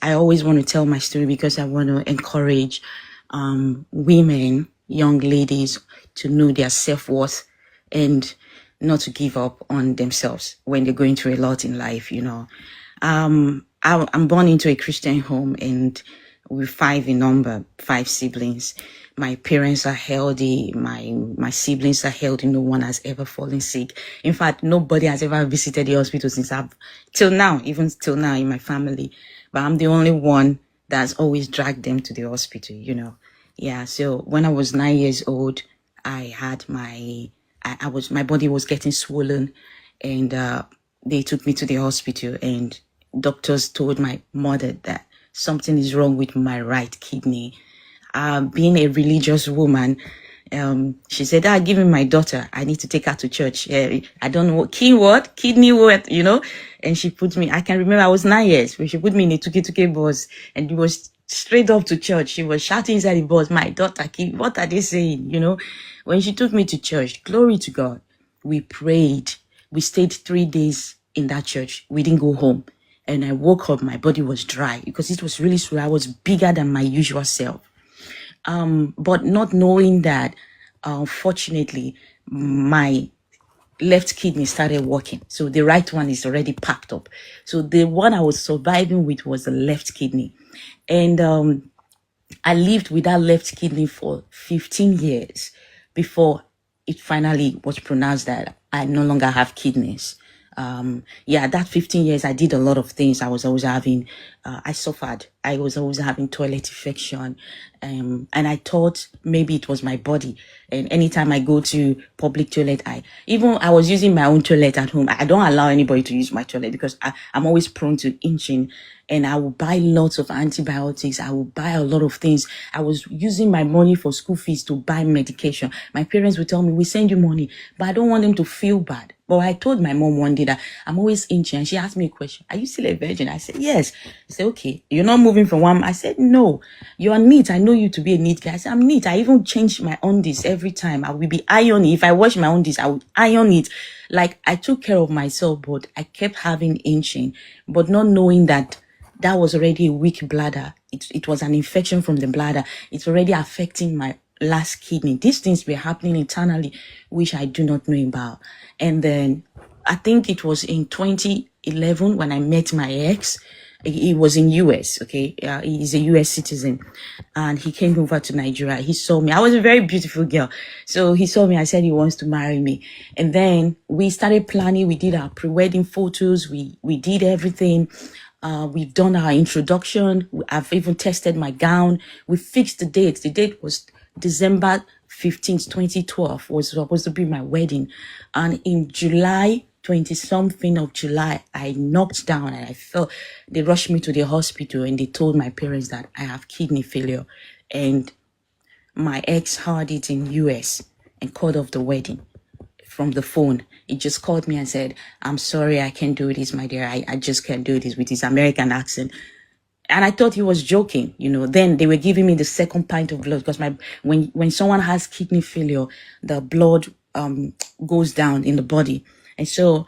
I always want to tell my story because I want to encourage women, young ladies, to know their self-worth and not to give up on themselves when they're going through a lot in life, you know. I'm born into a Christian home, and we're 5 in number, 5 siblings. My parents are healthy. My siblings are healthy. No one has ever fallen sick. In fact, nobody has ever visited the hospital since till now, even till now in my family. But I'm the only one that's always dragged them to the hospital, you know. Yeah, so when I was 9 years old, I had my body was getting swollen, and they took me to the hospital, and doctors told my mother that something is wrong with my right kidney. Being a religious woman, she said, give me my daughter. I need to take her to church. I don't know what, kidney what, you know? And she put me, I can remember I was 9 years, when she put me in a tuki bus, and it was straight up to church. She was shouting inside the bus, my daughter, what are they saying? You know, when she took me to church, glory to God, we prayed. We stayed 3 days in that church. We didn't go home. And I woke up, my body was dry because it was really swollen. I was bigger than my usual self. But not knowing that, fortunately, my left kidney started working. So the right one is already packed up. So the one I was surviving with was the left kidney. And I lived with that left kidney for 15 years before it finally was pronounced that I no longer have kidneys. Yeah, that 15 years, I did a lot of things. I was always having, I was always having toilet infection. And I thought maybe it was my body. And anytime I go to public toilet, I was using my own toilet at home. I don't allow anybody to use my toilet because I'm always prone to inching. And I will buy lots of antibiotics. I will buy a lot of things. I was using my money for school fees to buy medication. My parents would tell me, we send you money, but I don't want them to feel bad. But I told my mom one day that I'm always inching, and she asked me a question. Are you still a virgin? I said, yes. She said, okay, you're not moving from one. I said, no, you're neat. I know you to be a neat guy. I said, I'm neat. I even change my undies every time. I will be ironing. If I wash my undies, I would iron it. Like, I took care of myself, but I kept having inching, but not knowing that that was already a weak bladder. It was an infection from the bladder. It's already affecting my last kidney. These things were happening internally, which I do not know about. And then I think it was in 2011 when I met my ex. He was in US, okay? He's a US citizen. And he came over to Nigeria. He saw me. I was a very beautiful girl. So he saw me. I said he wants to marry me. And then we started planning. We did our pre-wedding photos. We did everything. We've done our introduction. I've even tested my gown. We fixed the date. The date was December 15th, 2012 was supposed to be my wedding. And in July, 20-something of July, I knocked down and I felt, they rushed me to the hospital and they told my parents that I have kidney failure. And my ex heard it in US and called off the wedding from the phone. He just called me and said, I'm sorry, I can't do this, my dear. I just can't do this, with his American accent. And I thought he was joking, you know. Then they were giving me the second pint of blood because when someone has kidney failure, the blood goes down in the body. And so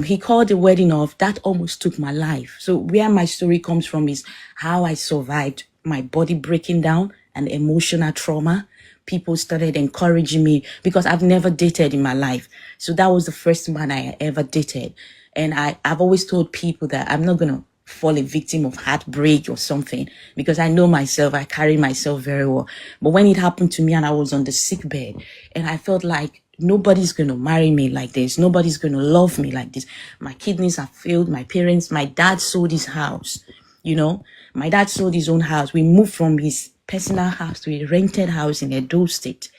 he called the wedding off. That almost took my life. So where my story comes from is how I survived my body breaking down and emotional trauma. People started encouraging me because I've never dated in my life. So that was the first man I ever dated. And I've always told people that I'm not going to fall a victim of heartbreak or something because I know myself, I carry myself very well. But when it happened to me and I was on the sick bed and I felt like nobody's going to marry me like this, nobody's going to love me like this. My kidneys are failed. My parents, my dad sold his house, you know. My dad sold his own house. We moved from his personal house to a rented house in Edo State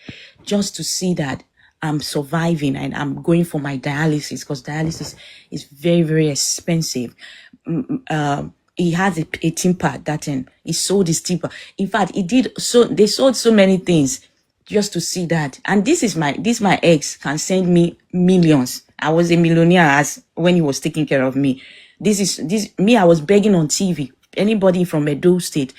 just to see that I'm surviving and I'm going for my dialysis because dialysis is very, very expensive. He has a timber that he sold his timber. In fact, they sold so many things just to see that. And my ex can send me millions. I was a millionaire as when he was taking care of me. I was begging on TV. Anybody from Edo State,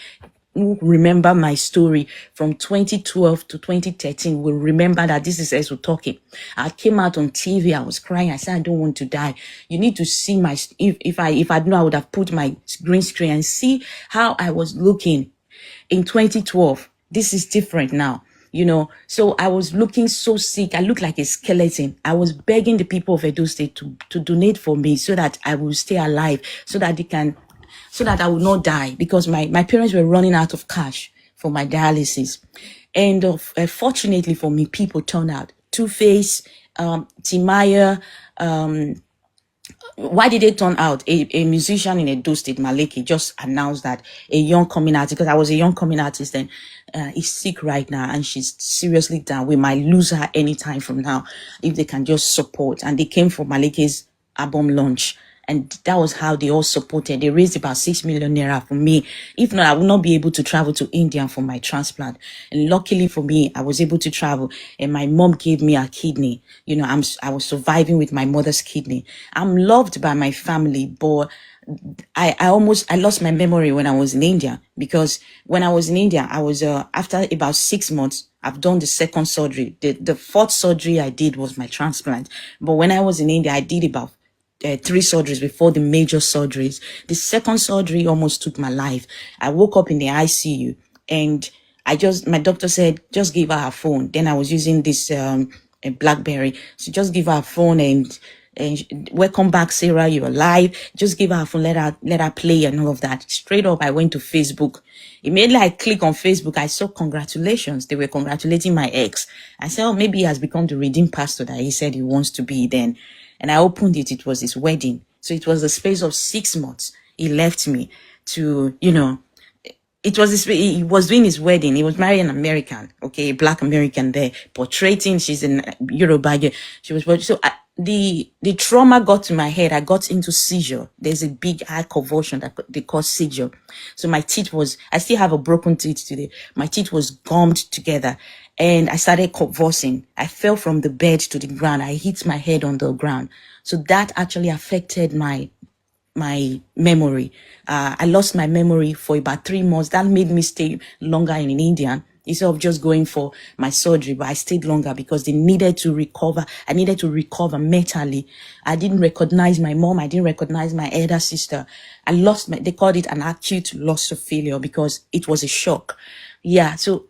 who remember my story from 2012 to 2013 will remember that this is Esu talking. I came out on TV. I was crying. I said, I don't want to die. You need to see my, if I'd known, I would have put my green screen and see how I was looking in 2012. This is different now. So I was looking so sick. I looked like a skeleton. I was begging the people of Edo State to donate for me so that I will stay alive, so that I will not die, because my parents were running out of cash for my dialysis. And fortunately for me, people turned out. Two-Face, Timaya, why did they turn out? A musician in Edo State, Maleki, just announced that a young coming artist, because I was a young coming artist then, is sick right now and she's seriously down. We might lose her anytime from now if they can just support. And they came for Maleki's album launch. And that was how they all supported. They raised about 6 million naira for me. If not, I would not be able to travel to India for my transplant. And luckily for me, I was able to travel. And my mom gave me a kidney. I was surviving with my mother's kidney. I'm loved by my family, but I lost my memory when I was in India, because when I was in India, I was, after about 6 months, I've done the second surgery. The fourth surgery I did was my transplant. But when I was in India, I did about 3 surgeries before the major surgeries. The second surgery almost took my life. I woke up in the ICU and my doctor said, just give her phone. Then I was using this a BlackBerry. So just give her a phone and welcome back, Sarah, you're alive. Just give her a phone, let her play and all of that. Straight up, I went to Facebook. Immediately I click on Facebook, I saw congratulations. They were congratulating my ex. I said, oh, maybe he has become the redeemed pastor that he said he wants to be then. And I opened it. It was his wedding. So it was the space of 6 months. He left me to, he was doing his wedding. He was marrying an American, okay, a Black American there, portraying, she's in Yoruba. She was, so the trauma got to my head. I got into seizure. There's a big eye convulsion that they call seizure. So my teeth I still have a broken teeth today. My teeth was gummed together. And I started convulsing. I fell from the bed to the ground. I hit my head on the ground. So that actually affected my memory. I lost my memory for about 3 months. That made me stay longer in India instead of just going for my surgery. But I stayed longer because they needed to recover. I needed to recover mentally. I didn't recognize my mom. I didn't recognize my elder sister. They called it an acute loss of failure because it was a shock. Yeah, so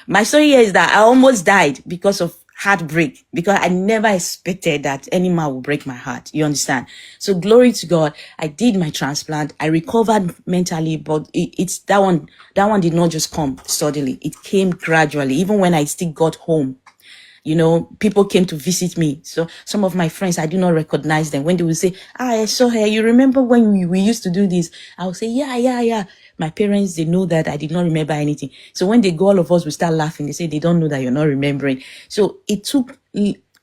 my story here is that I almost died because of heartbreak, because I never expected that any man would break my heart. You understand? So glory to God. I did my transplant. I recovered mentally, but it's that one did not just come suddenly. It came gradually. Even when I still got home, people came to visit me. So some of my friends, I do not recognize them. When they will say, I saw her. You remember when we used to do this? I will say, yeah. My parents, they know that I did not remember anything. So when they go, all of us will start laughing. They say they don't know that you're not remembering. So it took,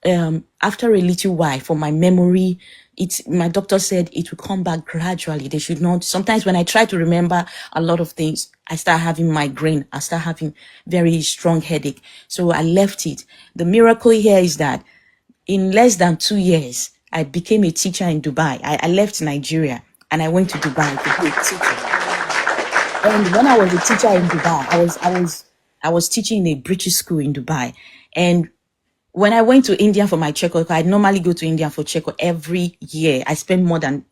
after a little while for my memory, my doctor said it will come back gradually. They should not. Sometimes when I try to remember a lot of things, I start having migraine. I start having very strong headache. So I left it. The miracle here is that in less than 2 years, I became a teacher in Dubai. I left Nigeria and I went to Dubai to be a teacher. And when I was a teacher in Dubai, I was teaching in a British school in Dubai. And when I went to India for my checkup, I normally go to India for checkup every year. I spend more than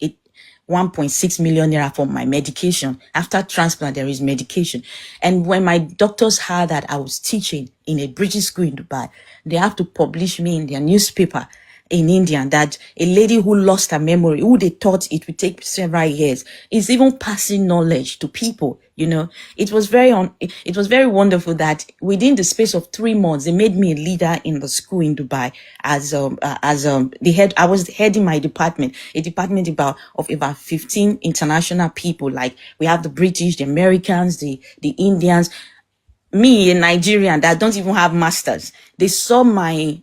1.6 million naira for my medication. After transplant, there is medication. And when my doctors heard that I was teaching in a British school in Dubai, they have to publish me in their newspaper in India that a lady who lost her memory, who they thought it would take several years, is even passing knowledge to people. It was very wonderful that within the space of 3 months, they made me a leader in the school in Dubai as the head. I was heading my department, a department of about 15 international people. Like we have the British, the Americans, the Indians, me, a Nigerian that don't even have masters. They saw my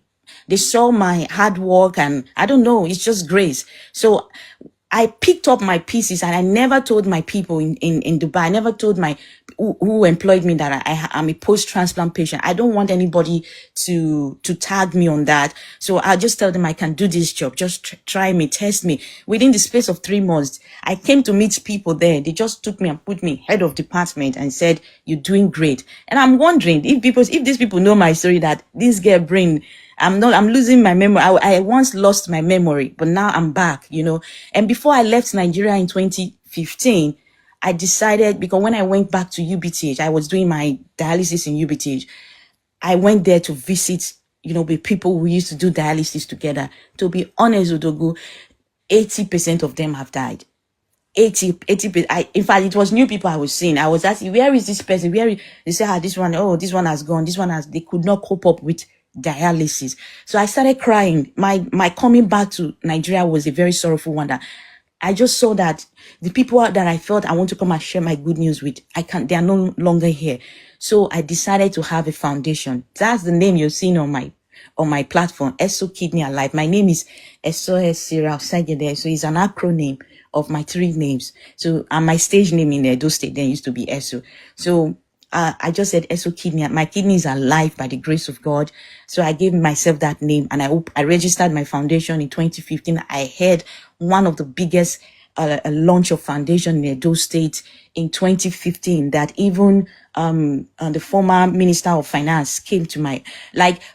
hard work, and I don't know, it's just grace. So I picked up my pieces and I never told my people in Dubai. I never told my who employed me that I'm a post-transplant patient. I don't want anybody to tag me on that. So I'll just tell them I can do this job. Just try me, test me. Within the space of 3 months, I came to meet people there. They just took me and put me head of department and said, "You're doing great." And I'm wondering if these people know my story, that this girl brain, I'm losing my memory. I once lost my memory, but now I'm back, And before I left Nigeria in 2015, I decided, because when I went back to UBTH, I was doing my dialysis in UBTH. I went there to visit, with people who used to do dialysis together. To be honest, Odogu, 80% of them have died. 80%. In fact, it was new people I was seeing. I was asking, where is this person? They say, this one has gone. They could not cope up with dialysis. So I started crying. My coming back to Nigeria was a very sorrowful one. That I just saw that the people that I felt I want to come and share my good news with, they are no longer here. So I decided to have a foundation. That's the name you're seeing on my platform, ESO Kidney Alive. My name is SOS Cyril Sagede. So it's an acronym of my 3 names. So, and my stage name in Edo State then used to be ESO. So I just said ESO Kidney. My kidneys are alive by the grace of God. So I gave myself that name, and I registered my foundation in 2015. I had one of the biggest launch of foundation in Edo State in 2015, that even the former Minister of Finance came to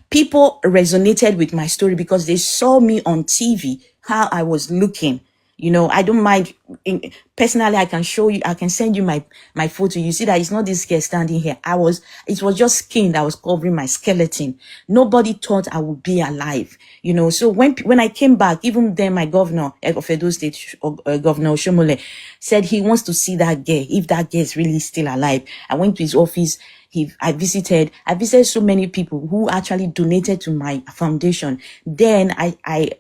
people resonated with my story because they saw me on TV, how I was looking. I don't mind. Personally, I can show you, I can send you my photo. You see that it's not this girl standing here. It was just skin that was covering my skeleton. Nobody thought I would be alive, So when I came back, even then my governor of Edo State, Governor Oshomole, said he wants to see that girl, if that girl is really still alive. I went to his office. I visited so many people who actually donated to my foundation. Then I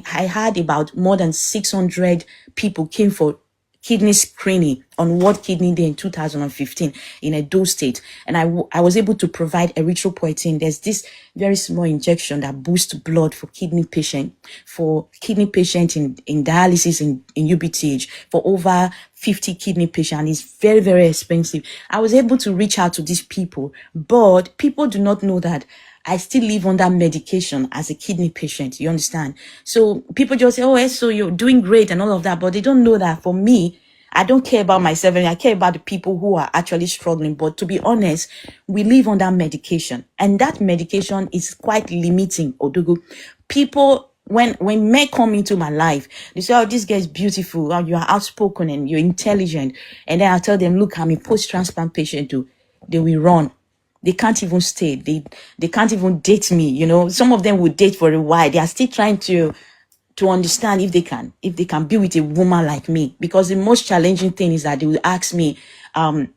had about more than 600 people came for kidney screening on World Kidney Day in 2015 in Edo State. And I was able to provide erythropoietin. There's this very small injection that boosts blood for kidney patient in dialysis in UBTH for over 50 kidney patients. And it's very, very expensive. I was able to reach out to these people, but people do not know that I still live under medication as a kidney patient. You understand? So people just say, "Oh, so you're doing great," and all of that. But they don't know that for me, I don't care about myself. I care about the people who are actually struggling. But to be honest, we live under medication. And that medication is quite limiting, Odogu. People, when men come into my life, they say, "Oh, this guy is beautiful. Oh, you are outspoken and you're intelligent." And then I tell them, "Look, I'm a post-transplant patient too." They will run. They can't even stay. They can't even date me. Some of them will date for a while. They are still trying to understand if they can be with a woman like me. Because the most challenging thing is that they will ask me, "Can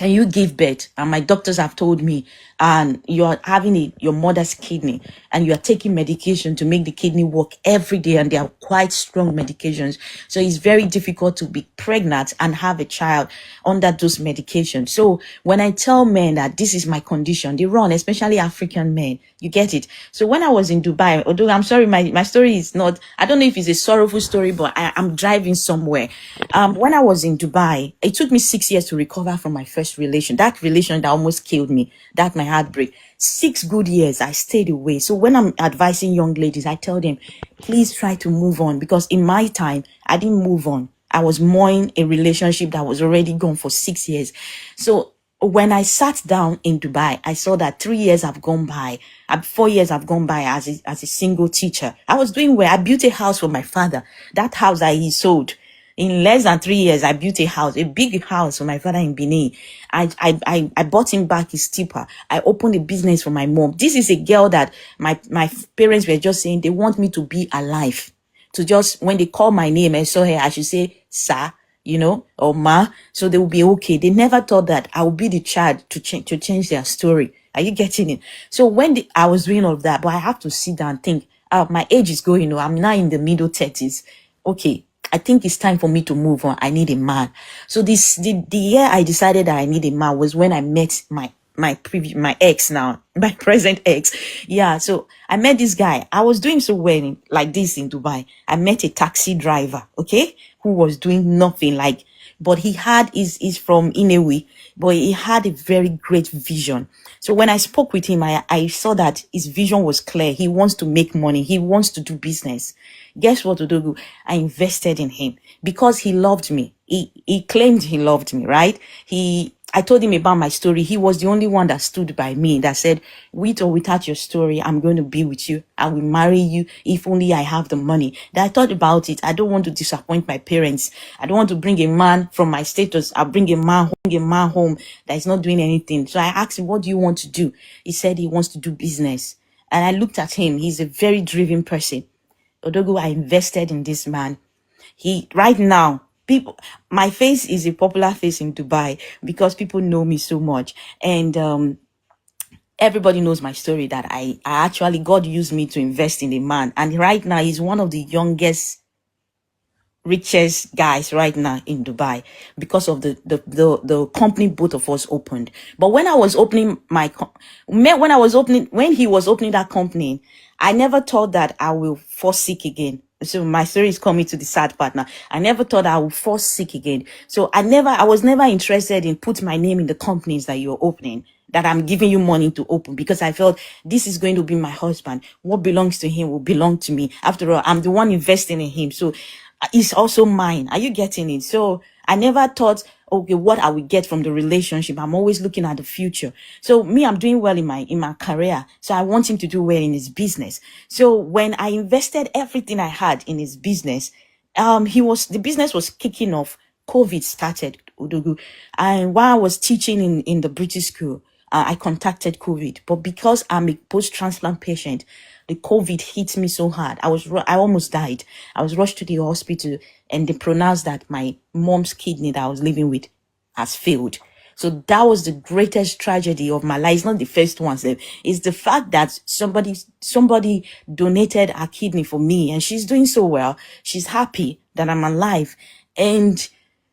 you give birth?" And my doctors have told me, and you're having your mother's kidney, and you are taking medication to make the kidney work every day, and they are quite strong medications. So it's very difficult to be pregnant and have a child under those medications. So when I tell men that this is my condition, they run, especially African men. You get it? So when I was in Dubai, although I'm sorry, my story is not, I don't know if it's a sorrowful story, but I'm driving somewhere. When I was in Dubai, it took me 6 years to recover from my first relation. That relation that almost killed me, that my heartbreak. 6 good years I stayed away. So when I'm advising young ladies, I tell them, please try to move on, because in my time, I didn't move on. I was more in a relationship that was already gone for 6 years. So when I sat down in Dubai, I saw that 3 years have gone by. 4 years have gone by as a single teacher. I was doing well. I built a house for my father. That house that he sold. In less than 3 years, I built a house, a big house for my father in Benin. I bought him back his tipper. I opened a business for my mom. This is a girl that my parents were just saying they want me to be alive. To just, when they call my name, I saw her, I should say, "Sir," or "Ma," so they will be okay. They never thought that I would be the child to change their story. Are you getting it? So when I was doing all of that, but I have to sit down and think, my age is going, I'm now in the middle 30s. Okay, I think it's time for me to move on. I need a man. So the year I decided that I need a man was when I met my ex now, my present ex. Yeah, so I met this guy. I was doing so well like this in Dubai. I met a taxi driver, okay, who was doing nothing like, but he had is from Inewi, but he had a very great vision. So when I spoke with him, I saw that his vision was clear. He wants to make money. He wants to do business. Guess what, Odogu? I invested in him because he loved me. He claimed he loved me, right? I told him about my story. He was the only one that stood by me, that said, with or without your story, I'm going to be with you. I will marry you if only I have the money. Then I thought about it. I don't want to disappoint my parents. I don't want to bring a man from my status. I'll bring a man home that is not doing anything. So I asked him, what do you want to do? He said he wants to do business. And I looked at him. He's a very driven person. Odogu, I invested in this man. Right now, people, my face is a popular face in Dubai because people know me so much. And everybody knows my story, that I actually, God used me to invest in a man. And right now, he's one of the youngest, richest guys right now in Dubai because of the company both of us opened. But when I was opening when he was opening that company, I never thought that I will fall sick again. So my story is coming to the sad part now. I never thought I would fall sick again. So I was never interested in put my name in the companies that you're opening, that I'm giving you money to open, because I felt this is going to be my husband. What belongs to him will belong to me. After all, I'm the one investing in him. So it's also mine. Are you getting it? So I never thought, okay, what I will get from the relationship. I'm always looking at the future. So me, I'm doing well in my career. So I want him to do well in his business. So when I invested everything I had in his business, the business was kicking off. COVID started, Udugu. And while I was teaching in the British school, I contacted COVID. But because I'm a post-transplant patient, the COVID hit me so hard. I almost died. I was rushed to the hospital and they pronounced that my mom's kidney that I was living with has failed. So that was the greatest tragedy of my life. It's not the first one. It's the fact that somebody donated her kidney for me and she's doing so well. She's happy that I'm alive. And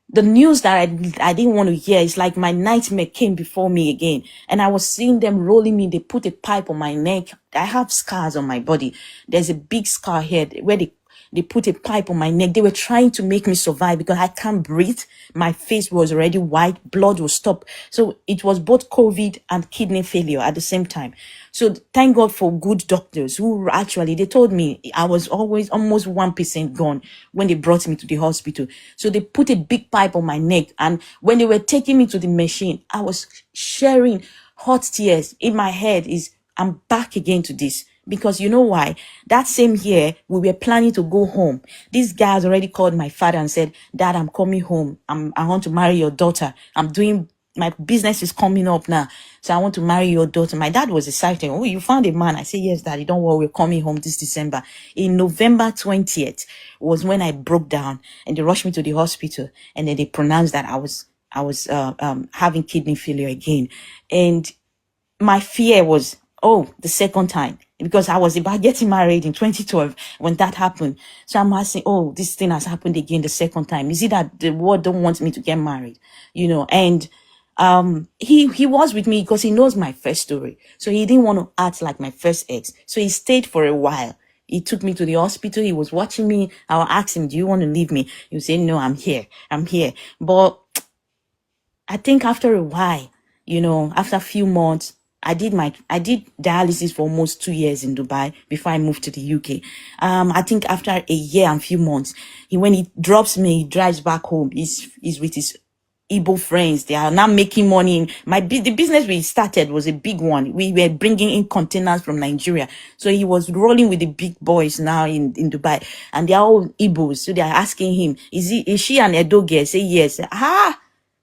the news that I didn't want to hear, it's like my nightmare came before me again. And I was seeing them rolling me. They put a pipe on my neck. I have scars on my body. There's a big scar here where they put a pipe on my neck. They were trying to make me survive because I can't breathe. My face was already white. Blood was stopped. So it was both COVID and kidney failure at the same time. So thank God for good doctors who actually, they told me I was always almost 1% gone when they brought me to the hospital. So they put a big pipe on my neck. And when they were taking me to the machine, I was sharing hot tears in my head. I'm back again to this. Because you know why? That same year, we were planning to go home. This guy has already called my father and said, Dad, I'm coming home. I want to marry your daughter. My business is coming up now. So I want to marry your daughter. My dad was excited. Oh, you found a man. I said, yes, Daddy, don't worry. We're coming home this December. In November 20th was when I broke down and they rushed me to the hospital. And then they pronounced that I was having kidney failure again. And my fear was, the second time, because I was about getting married in 2012 when that happened. So I'm asking, this thing has happened again the second time. Is it that the world don't want me to get married? And he was with me because he knows my first story. So he didn't want to act like my first ex. So he stayed for a while. He took me to the hospital. He was watching me. I would ask him, do you want to leave me? He would say, no, I'm here. But I think after a while, after a few months, I did dialysis for almost 2 years in Dubai before I moved to the UK. I think after a year and few months, when he drops me, he drives back home. He's with his Igbo friends. They are now making money. The business we started was a big one. We were bringing in containers from Nigeria. So he was rolling with the big boys now in Dubai, and they are all Igbos. So they are asking him, is she an Edo girl? Say yes.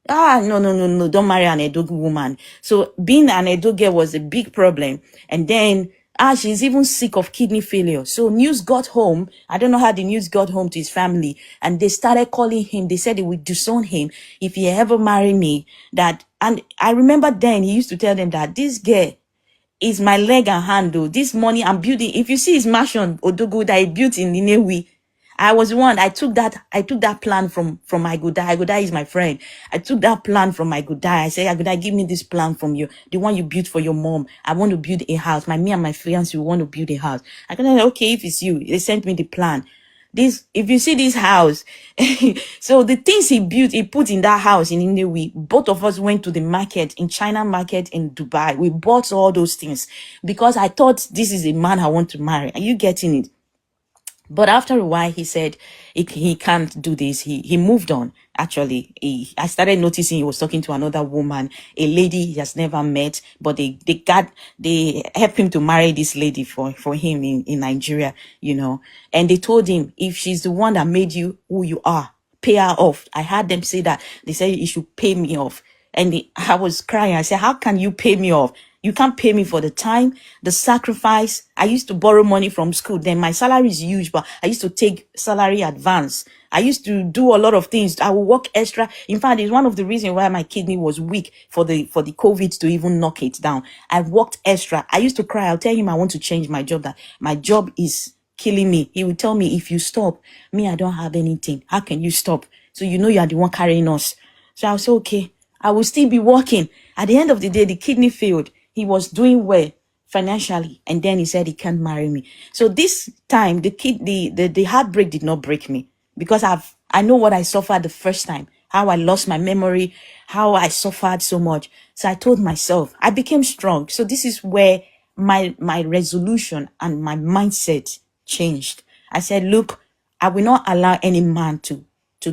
No, don't marry an Edo woman. So being an Edo girl was a big problem. And then, she's even sick of kidney failure. So news got home. I don't know how the news got home to his family. And they started calling him. They said they would disown him if he ever married me. And I remember then he used to tell them that this girl is my leg and hand, though. This money I'm building. If you see his mansion, Odogo, that he built in Ninewi, I was the one. I took that plan from my good guy. Good guy is my friend. I took that plan from my good guy. I said, good guy, give me this plan from you, the one you built for your mom. I want to build a house. Me and my fiance, we want to build a house. I can say, okay, if it's you, they sent me the plan. This, if you see this house, so the things he built, he put in that house in India. We both of us went to the market in China market in Dubai. We bought all those things because I thought this is a man I want to marry. Are you getting it? But after a while, he said he can't do this. He moved on. Actually, I started noticing he was talking to another woman, a lady he has never met, but they helped him to marry this lady for him in Nigeria, you know. And they told him, if she's the one that made you who you are, pay her off. I heard them say that. They said you should pay me off. And I was crying. I said, how can you pay me off? You can't pay me for the time, the sacrifice. I used to borrow money from school. Then my salary is huge, but I used to take salary advance. I used to do a lot of things. I would work extra. In fact, it's one of the reasons why my kidney was weak for the COVID to even knock it down. I worked extra. I used to cry. I'll tell him I want to change my job, that my job is killing me. He would tell me, if you stop, me, I don't have anything. How can you stop? So you know you are the one carrying us. So I'll say, okay, I will still be working. At the end of the day, the kidney failed. He was doing well financially, and then he said he can't marry me. So this time, the heartbreak did not break me, because I know what I suffered the first time, how I lost my memory, how I suffered so much. So I told myself, I became strong. So this is where my resolution and my mindset changed. I said, look, I will not allow any man to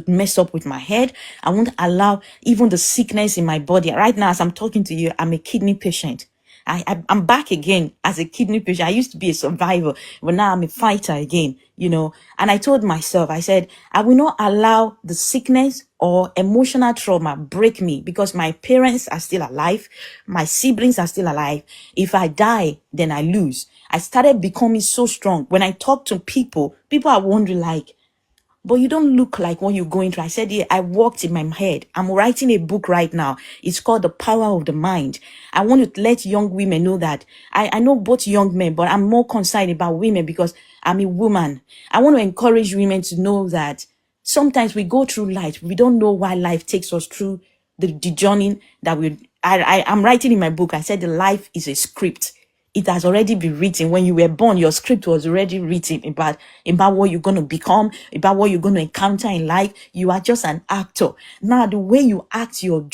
mess up with my head. I won't allow even the sickness in my body. Right now, as I'm talking to you, I'm a kidney patient. I'm back again as a kidney patient. I used to be a survivor, but now I'm a fighter again, you know. And I told myself, I said, I will not allow the sickness or emotional trauma break me, because my parents are still alive. My siblings are still alive. If I die, then I lose. I started becoming so strong. When I talk to people are wondering like, but you don't look like what you're going through. I said, yeah, I worked in my head. I'm writing a book right now. It's called The Power of the Mind. I want to let young women know that. I know both young men, but I'm more concerned about women because I'm a woman. I want to encourage women to know that sometimes we go through life. We don't know why life takes us through the journey that I'm writing in my book. I said the life is a script. It has already been written. When you were born, your script was already written about what you're going to become, about what you're going to encounter in life. You are just an actor. Now, the way you act your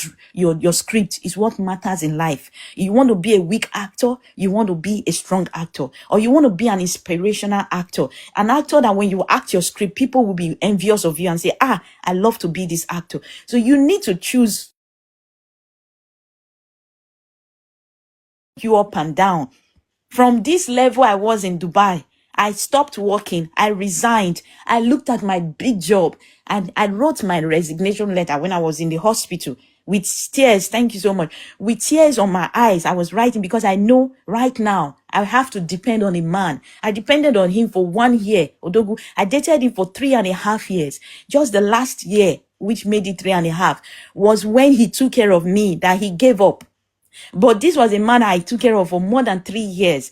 script is what matters in life. You want to be a weak actor, you want to be a strong actor, or you want to be an inspirational actor. An actor that when you act your script, people will be envious of you and say, I love to be this actor. So you need to choose you up and down. From this level I was in Dubai, I stopped working. I resigned. I looked at my big job and I wrote my resignation letter when I was in the hospital with tears. Thank you so much. With tears on my eyes, I was writing because I know right now I have to depend on a man. I depended on him for 1 year. Odogu, I dated him for 3.5 years. Just the last year, which made it 3.5, was when he took care of me, that he gave up. But this was a man I took care of for more than 3 years.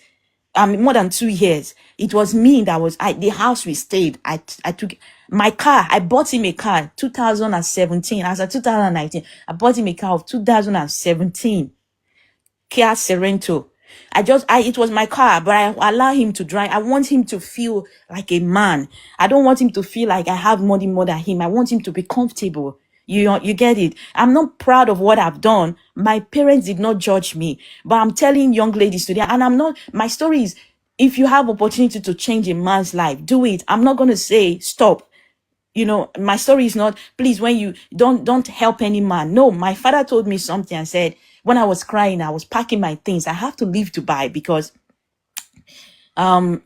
More than 2 years. It was me that was, the house we stayed. I took my car. I bought him a car, 2017. As of 2019, I bought him a car of 2017. Kia Sorento. It was my car, but I allow him to drive. I want him to feel like a man. I don't want him to feel like I have money more than him. I want him to be comfortable. You get it? I'm not proud of what I've done. My parents did not judge me, but I'm telling young ladies today, and my story is, if you have opportunity to change a man's life, do it. I'm not going to say stop. You know, my story is not, please, when you don't help any man. No, my father told me something and said, when I was crying, I was packing my things. I have to leave Dubai because, I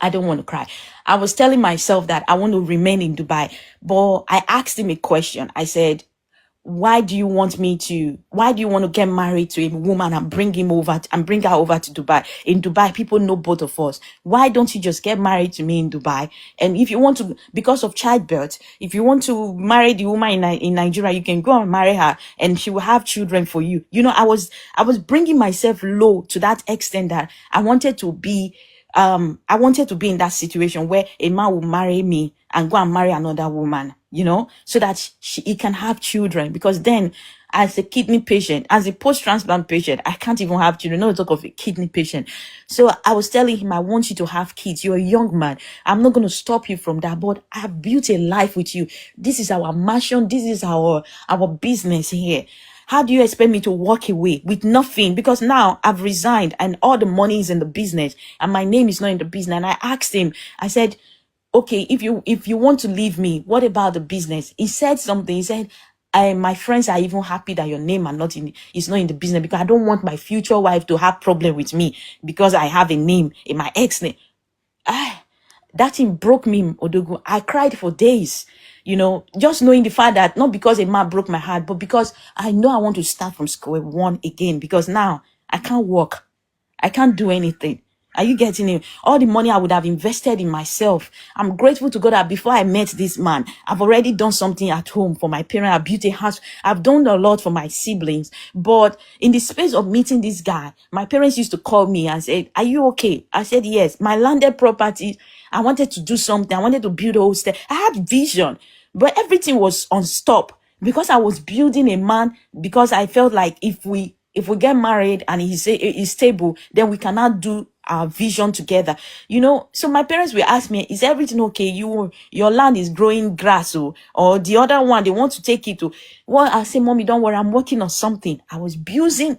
don't want to cry. I was telling myself that I want to remain in Dubai, but I asked him a question. I said, why do you want to get married to a woman and bring her over to Dubai? In Dubai, people know both of us. Why don't you just get married to me in Dubai? And if you want to, because of childbirth, if you want to marry the woman in Nigeria, you can go and marry her and she will have children for you. You know, I was bringing myself low to that extent that I wanted to be I wanted to be in that situation where a man will marry me and go and marry another woman, so that he can have children. Because then, as a kidney patient, as a post-transplant patient, I can't even have children, not talk of a kidney patient. So I was telling him, I want you to have kids. You're a young man. I'm not going to stop you from that, but I've built a life with you. This is our mansion. This is our business here. How do you expect me to walk away with nothing? Because now I've resigned and all the money is in the business and my name is not in the business. And I asked him, I said, okay, if you want to leave me, what about the business? He said something. He said, my friends are even happy that your name is not in the business, because I don't want my future wife to have problem with me because I have a name in my ex name. That thing broke me, Odogu. I cried for days, just knowing the fact that not because a man broke my heart, but because I know I want to start from square one again, because now I can't walk. I can't do anything. Are you getting it? All the money I would have invested in myself. I'm grateful to God that before I met this man, I've already done something at home for my parents. I built a house. I've done a lot for my siblings. But in the space of meeting this guy, my parents used to call me and say, are you okay? I said, yes. My landed property, I wanted to do something. I wanted to build a hostel. I had vision, but everything was on stop because I was building a man, because I felt like if we get married and he's stable, then we cannot do our vision together. So my parents will ask me, is everything okay? Your land is growing grass, or the other one, they want to take it to. Well, I say, mommy, don't worry, I'm working on something. I was building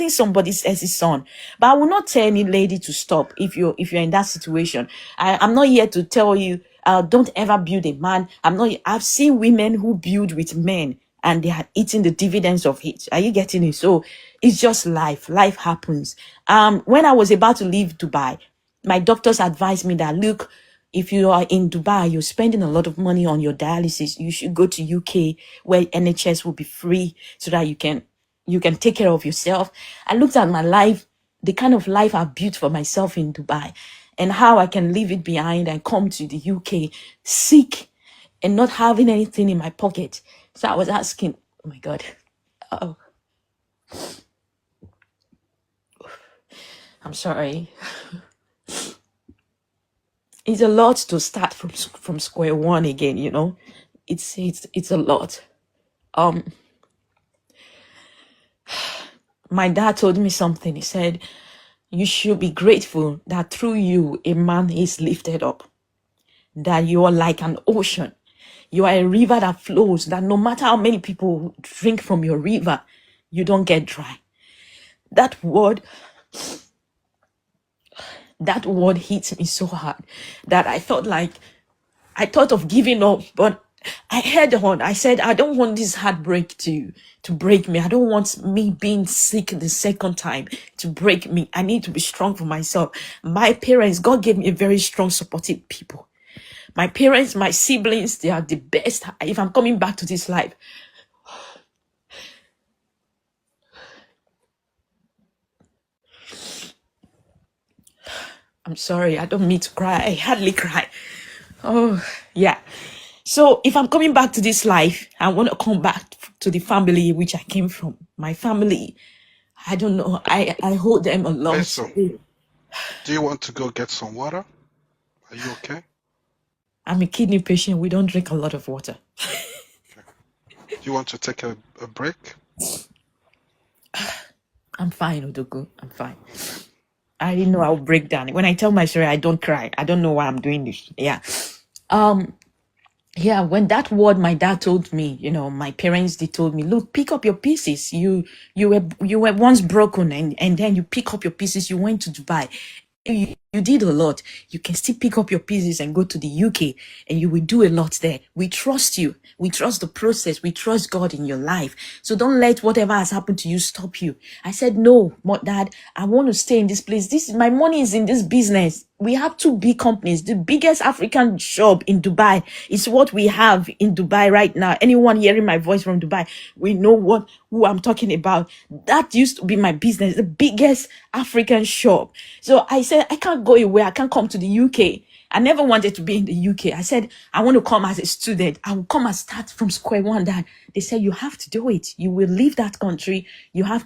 somebody else's son. But I will not tell any lady to stop if you're in that situation. I'm not here to tell you, don't ever build a man. I've seen women who build with men and they are eating the dividends of it. Are you getting it? So it's just life. Life happens. When I was about to leave Dubai, my doctors advised me that, look, if you are in Dubai, you're spending a lot of money on your dialysis. You should go to UK where NHS will be free so that you can take care of yourself. I looked at my life, the kind of life I've built for myself in Dubai, and how I can leave it behind and come to the UK sick and not having anything in my pocket. So I was asking, oh my God, I'm sorry. It's a lot to start from square one again, It's a lot. My dad told me something. He said, you should be grateful that through you, a man is lifted up. That you are like an ocean. You are a river that flows, that no matter how many people drink from your river, you don't get dry. That word hit me so hard that I thought of giving up, but I held on. I said, I don't want this heartbreak to break me. I don't want me being sick the second time to break me. I need to be strong for myself. My parents, God gave me a very strong, supportive people. My parents, my siblings, they are the best. If I'm coming back to this life, I'm sorry, I don't mean to cry. I hardly cry. Oh, yeah. So if I'm coming back to this life, I want to come back to the family which I came from. My family, I don't know. I hold them a lot. So, do you want to go get some water? Are you okay? I'm a kidney patient. We don't drink a lot of water. Do you want to take a break? I'm fine, Odogu. I'm fine. I didn't know I would break down. When I tell my story, I don't cry. I don't know why I'm doing this. Yeah. Yeah, when that word my dad told me, my parents, they told me, look, pick up your pieces. You were once broken and then you pick up your pieces. You went to Dubai. You did a lot. You can still pick up your pieces and go to the UK and you will do a lot there. We trust you. We trust the process. We trust God in your life. So don't let whatever has happened to you stop you. I said, no, Dad, I want to stay in this place. My money is in this business. We have 2 big companies. The biggest African shop in Dubai is what we have in Dubai right now. Anyone hearing my voice from Dubai, we know who I'm talking about. That used to be my business, the biggest African shop. So I said, I can't go away. I can't come to the UK. I never wanted to be in the UK. I said, I want to come as a student. I will come and start from square one. Dad, they said, you have to do it. You will leave that country.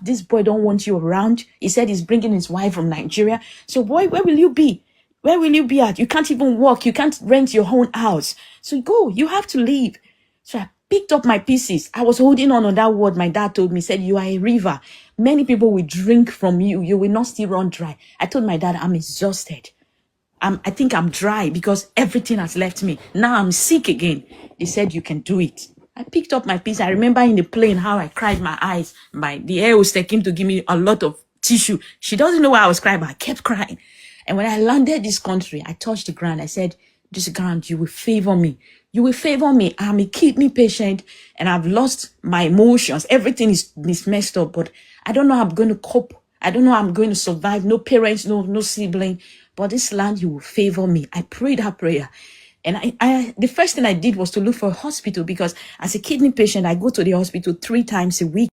This boy don't want you around. He said he's bringing his wife from Nigeria. So boy, where will you be? Where will you be at? You can't even walk. You can't rent your own house. So go. You have to leave. So I picked up my pieces. I was holding on that word my dad told me. Said, you are a river. Many people will drink from you. You will not still run dry. I told my dad, I'm exhausted. I think I'm dry because everything has left me. Now I'm sick again. He said, you can do it. I picked up my piece. I remember in the plane how I cried my eyes. The air hostess came to give me a lot of tissue. She doesn't know why I was crying, but I kept crying. And when I landed this country, I touched the ground. I said, this ground, you will favor me. You will favor me. I'm a kidney patient and I've lost my emotions. Everything is messed up, but I don't know how I'm going to cope. I don't know how I'm going to survive. No parents, no sibling. But this land, you will favor me. I prayed that prayer. And the first thing I did was to look for a hospital because as a kidney patient, I go to the hospital 3 times a week.